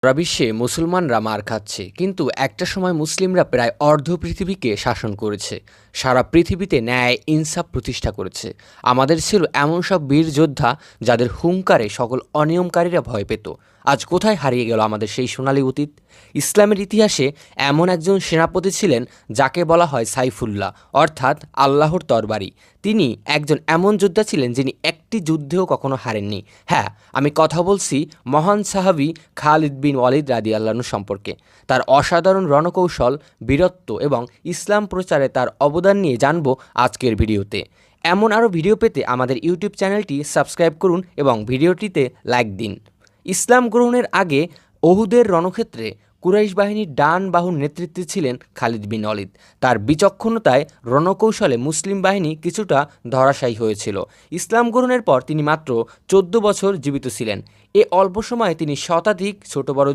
সারা বিশ্বে মুসলমানরা মার খাচ্ছে, কিন্তু একটা সময় মুসলিমরা প্রায় অর্ধ পৃথিবীকে শাসন করেছে। সারা পৃথিবীতে ন্যায় ইনসাফ প্রতিষ্ঠা করেছে। আমাদের ছিল এমন সব বীর যোদ্ধা যাদের হুঙ্কারে সকল অনিয়মকারীরা ভয় পেত। আজ কোথায় হারিয়ে গেল আমাদের সেই সোনালী অতীত? ইসলামের ইতিহাসে এমন একজন সেনাপতি ছিলেন যাকে বলা হয় সাইফুল্লাহ, অর্থাৎ আল্লাহর তরবারি। তিনি একজন এমন যোদ্ধা ছিলেন যিনি একটি যুদ্ধেও কখনো হারেননি। হ্যাঁ, আমি কথা বলছি মহান সাহাবী খালিদ বিন ওয়ালিদ রাদিয়াল্লাহু সম্পর্কে। তার অসাধারণ রণকৌশল, বীরত্ব এবং ইসলাম প্রচারে তার অবদান নিয়ে জানব আজকের ভিডিওতে। এমন আরও ভিডিও পেতে আমাদের ইউটিউব চ্যানেলটি সাবস্ক্রাইব করুন এবং ভিডিওটিতে লাইক দিন। ইসলাম গ্রহণের আগে ওহুদের রণক্ষেত্রে কুরাইশ বাহিনীর ডান বাহুর নেতৃত্বে ছিলেন খালিদ বিন ওয়ালিদ। তার বিচক্ষণতায় রণকৌশলে মুসলিম বাহিনী কিছুটা ধরাশায়ী হয়েছিল। ইসলাম গ্রহণের পর তিনি মাত্র 14 বছর জীবিত ছিলেন। এ অল্প সময়ে তিনি শতাধিক ছোট বড়